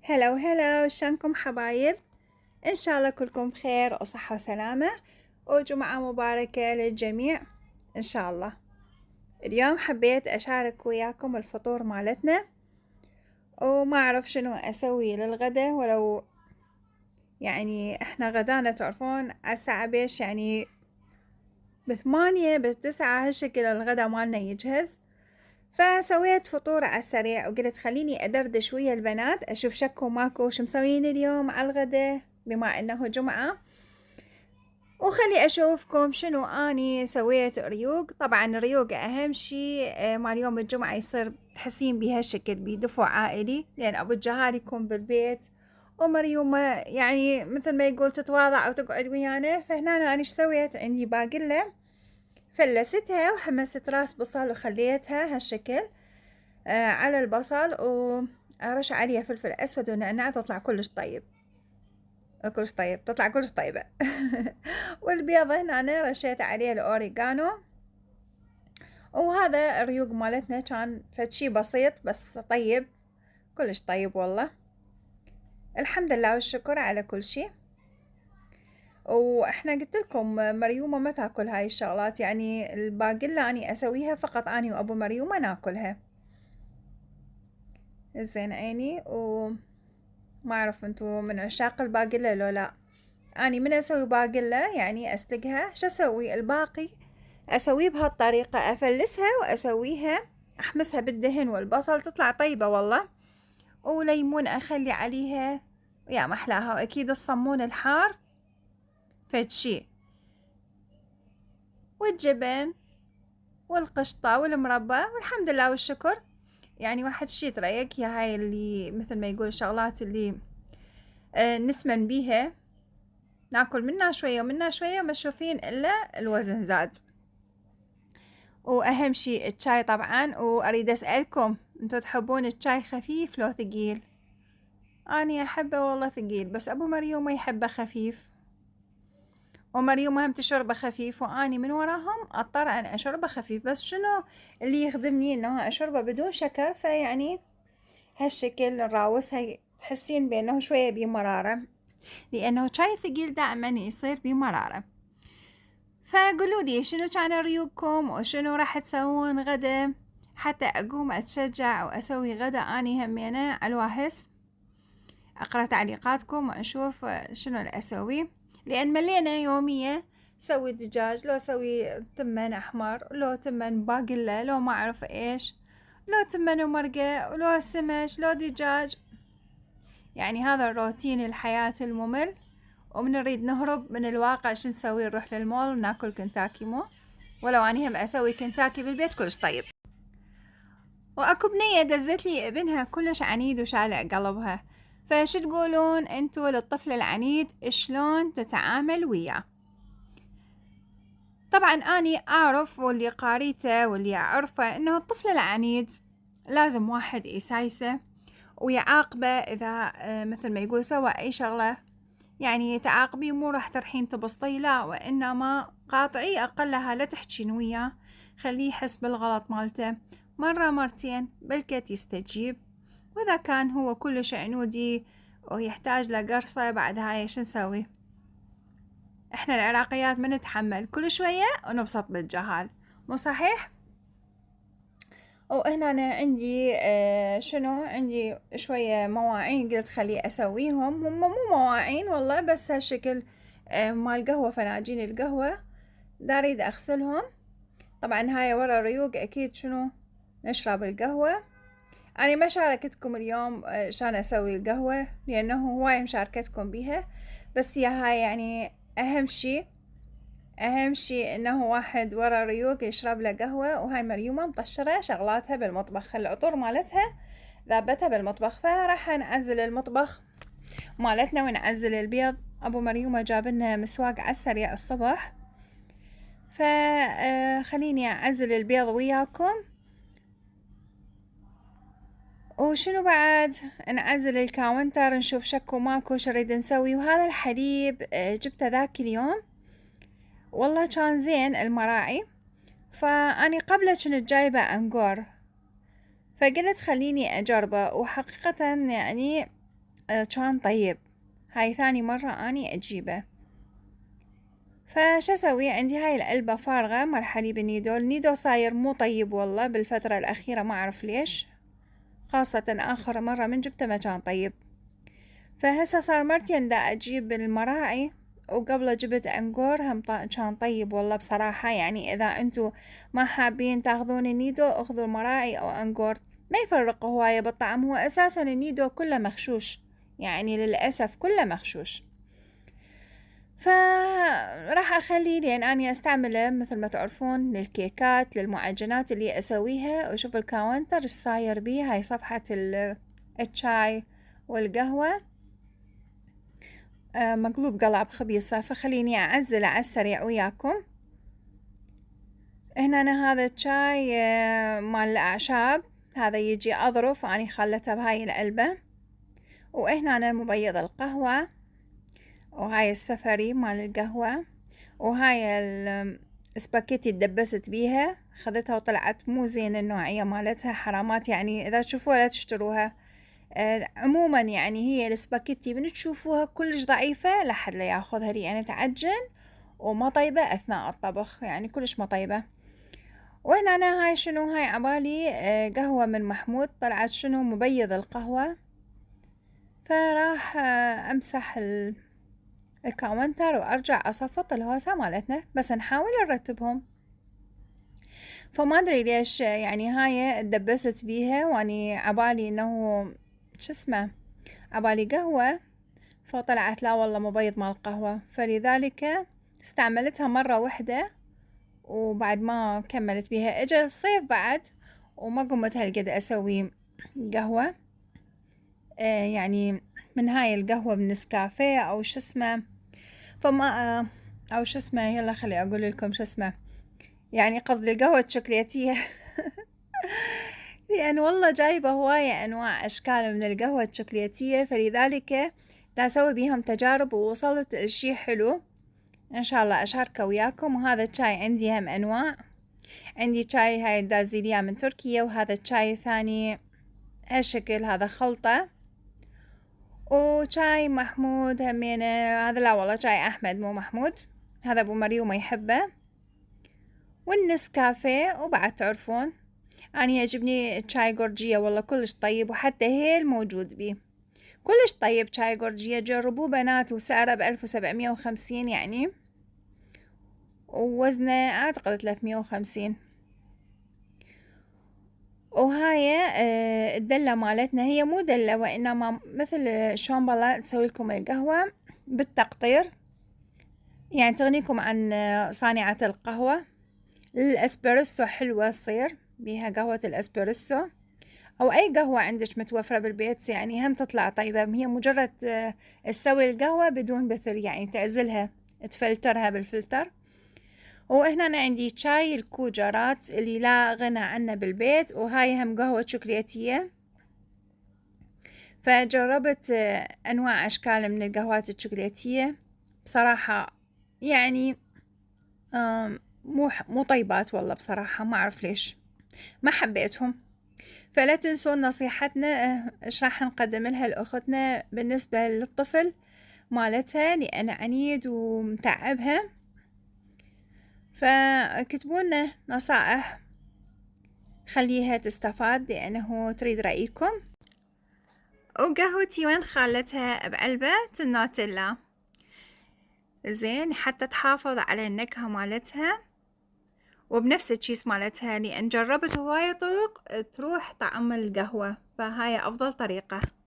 هلا شلونكم حبايب؟ إن شاء الله كلكم بخير وصحة وسلامة وجمعة مباركة للجميع إن شاء الله. اليوم حبيت أشارك وياكم الفطور مالتنا، وما أعرف شنو أسوي للغدا، ولو يعني إحنا غدانا تعرفون عالساعة بيش يعني ب8 ب9 هالشكل الغدا مالنا يجهز. فسويت فطور على السريع وقلت خليني أدردش ويا البنات أشوف شكو ماكو شو مسوين اليوم على الغدا بما إنه جمعة، وخلي أشوفكم شنو أني سويت ريوق. طبعا الريوق أهم شي مال يوم الجمعة يصير تحسين بهالشكل بدفء عائلي، لأن أبو الجهال يكون بالبيت ومريومة يعني مثل ما يقول تتواضع أو تقعد ويانا. فهنا أنا إيش سويت؟ عندي باقلة فلستها وحمست راس بصل وخليتها هالشكل على البصل، وأرش عليها فلفل أسود ونعناع تطلع كلش طيب تطلع كلش طيبة. والبيض هنا أنا رشيت عليه الأوريغانو. وهذا الريوق مالتنا كان فشي بسيط بس طيب، كلش طيب والله. الحمد لله والشكر على كل شي. واحنا قلت لكم مريومة ما تاكل هاي الشغلات، يعني الباقلة اني اسويها فقط اني وابو مريومة ناكلها. زين عيني، وما اعرف انتو من عشاق الباقلة لو لا. اني من اسوي باقلة يعني اسلقها، شو اسوي الباقي اسويه بهالطريقة، افلسها واسويها احمسها بالدهن والبصل تطلع طيبة والله. وليمون اخلي عليها يا محلاها، واكيد الصمون الحار فتشي، والجبن والقشطة والمربى، والحمد لله والشكر. يعني واحد شي تريك يا هاي اللي مثل ما يقول الشغلات اللي نسمن بيها، ناكل منها شوية ومنها شوية ما تشوفين إلا الوزن زاد. وأهم شي الشاي طبعا. وأريد أسألكم انتو تحبون الشاي خفيف لو ثقيل؟ أنا أحبه والله ثقيل، بس أبو مريوم يحبه خفيف، ومريوم هم تشربه خفيف، وأني من وراهم أضطر أن أشربه خفيف. بس شنو اللي يخدمني إنه أشربه بدون شكر، فيعني هالشكل نراوسها تحسين بأنه شوية بمرارة، لأنه شاي ثقيل دائما يصير بمرارة. فقولوا لي شنو كان ريوقكم وشنو راح تسوون غدا حتى أقوم أتشجع وأسوي غدا أني همينة على الواهس. أقرأ تعليقاتكم وأشوف شنو اللي أسوي، لأن ملينا يومية سوي دجاج، لو سوي تمن أحمر، لو تمن باقلة، لو ما أعرف إيش، لو تمن ومرقة، ولو سمش، لو دجاج. يعني هذا الروتين الحياة الممل، وبنريد نهرب من الواقع. شو نسوي؟ نروح للمول وناكل كنتاكي، مو ولو أني هم أسوي كنتاكي بالبيت كلش طيب. وأكو بنية دزت لي ابنها كلش عنيد وشالع قلبها، فش تقولون انتو للطفل العنيد شلون تتعامل وياه؟ طبعا اني اعرف واللي قاريته واللي اعرفه انه الطفل العنيد لازم واحد يسايسه ويعاقبه اذا مثل ما يقول سوى اي شغلة. يعني تعاقبيه مو راح ترحين تبسطي، لا، وانما قاطعيه اقلها، لا تحجين وياه، خليه يحس بالغلط مالته مرة مرتين بلكت يستجيب. واذا كان هو كلش عنودي ويحتاج لقرصة بعد هاي شو نسوي؟ احنا العراقيات ما نتحمل، كل شوية ونبسط بالجهال، مو صحيح؟ وهنا أنا عندي شنو، عندي شوية مواعين قلت خلي أسويهم. هم مو مواعين والله، بس هالشكل مال قهوة، فناجين القهوة داريد أغسلهم. طبعا هاي ورا الريوق أكيد شنو نشرب القهوة. أنا ما شاركتكم اليوم شان أسوي القهوة لأنه هواي مشاركتكم بيها، بس يا هاي يعني أهم شي إنه واحد ورا ريوق يشرب له قهوة. وهاي مريومة مطشرة شغلاتها بالمطبخ، العطور مالتها ذابتها بالمطبخ، فراح نعزل المطبخ مالتنا ونعزل البيض. أبو مريومة جاب لنا مسواق على السريع الصبح، فخليني أعزل البيض وياكم. وشنو بعد نعزل الكاونتر نشوف شكو ماكو شريد نسوي. وهذا الحليب جبته ذاك اليوم والله كان زين المراعي، فأني قبله كنت جايبة أنقور، فقلت خليني أجربه، وحقيقة يعني كان طيب. هاي ثاني مرة اني اجيبه. فش اسوي؟ عندي هاي العلبة فارغة مال حليب النيدو. النيدو صاير مو طيب والله بالفترة الاخيرة، ما اعرف ليش، خاصة اخر مرة من جبته ما كان طيب. فهسه صار مرتين دا اجيب المراعي، وقبل جبت انقور هم كان طيب والله بصراحة. يعني اذا انتو ما حابين تاخذون النيدو اخذوا المراعي او انقور، ما يفرق هواية بالطعم. هو اساسا النيدو كله مغشوش، يعني للأسف كله مغشوش. فراح اخليه لان اني استعمله مثل ما تعرفون للكيكات، للمعجنات اللي اسويها. وشوف الكاونتر ايش صاير بيه. هاي صفحة الشاي والقهوة مقلوب قلعب خبيصة. فخليني اعزل على السريع وياكم. هنا أنا هذا الشاي مال الأعشاب، هذا يجي أظرف أني خلته بهاي العلبة. وهنا أنا مبيض القهوة، وهاي السفري مال القهوة، وهاي السباكيتي دبست بيها، خذتها وطلعت مو زين النوعية مالتها، حرامات يعني إذا تشوفوها لا تشتروها. عموما يعني هي السباكيتي من تشوفوها كلش ضعيفة لا حد لا ياخذها، يعني تعجن وما طيبة أثناء الطبخ، يعني كلش ما طيبة. وهنا أنا هاي شنو؟ هاي عبالي قهوة من محمود، طلعت شنو مبيض القهوة. فراح أمسح الكاونتر وأرجع أصفط الهوسة مالتنا، بس نحاول نرتبهم. فما أدري ليش يعني هاي اتدبست بيها، واني عبالي إنه شو اسمه عبالي قهوة، فطلعت لا والله مبيض مال القهوة. فلذلك استعملتها مرة واحدة وبعد ما كملت بيها. اجا الصيف بعد وما قمت هالقد اسوي قهوة، يعني من هاي القهوة من نسكافيه او شو اسمه، فما او شو اسمه، يلا خلي اقول لكم شو اسمه، يعني قصدي القهوة الشوكولاتية. لأن والله جايبة هواية أنواع أشكال من القهوة الشوكولاتية، فلذلك دا أسوي بيهم تجارب ووصلت لشي حلو إن شاء الله أشاركه وياكم. وهذا الشاي عندي هم أنواع، عندي شاي هاي الدازيليا من تركيا، وهذا الشاي ثاني هالشكل، هذا خلطة. وشاي محمود همينة، هذا لا والله شاي أحمد مو محمود، هذا أبو مريم ما يحبه. والنسكافيه. وبعد تعرفون أنا يعجبني شاي جورجيا والله كلش طيب، وحتى هيل موجود بيه كلش طيب. شاي جورجيا جربوه بنات، وسعره ب1750 يعني، ووزنه أعتقد 350. وهاي الدلة مالتنا هي مو دلة، وإنما مثل شومبلا تسوي لكم القهوة بالتقطير، يعني تغنيكم عن صانعة القهوة. الاسبريسو حلوة تصير بيها قهوة الاسبريسو، او اي قهوة عندك متوفرة بالبيت، يعني هم تطلع طيبة. هي مجرد تسوي القهوة بدون بثر، يعني تعزلها تفلترها بالفلتر. وهنا أنا عندي شاي الكوجرات اللي لا غنى عنه بالبيت، وهاي هم قهوة شوكولاتية. فجربت أنواع أشكال من القهوات الشوكولاتية بصراحة، يعني مو طيبات والله بصراحة، ما أعرف ليش ما حبيتهم. فلا تنسون نصيحتنا إيش راح نقدم لها لأختنا بالنسبة للطفل مالتها، لأن عنيد ومتعبها. فكتبوا لنا نصائح خليها تستفاد لأنه تريد رأيكم. وقهوتي وين خالتها بعلبة النوتيلا، زين، حتى تحافظ على النكهة مالتها وبنفس الشيس مالتها، لأن جربت هواية طرق تروح طعم القهوة، فهاي أفضل طريقة.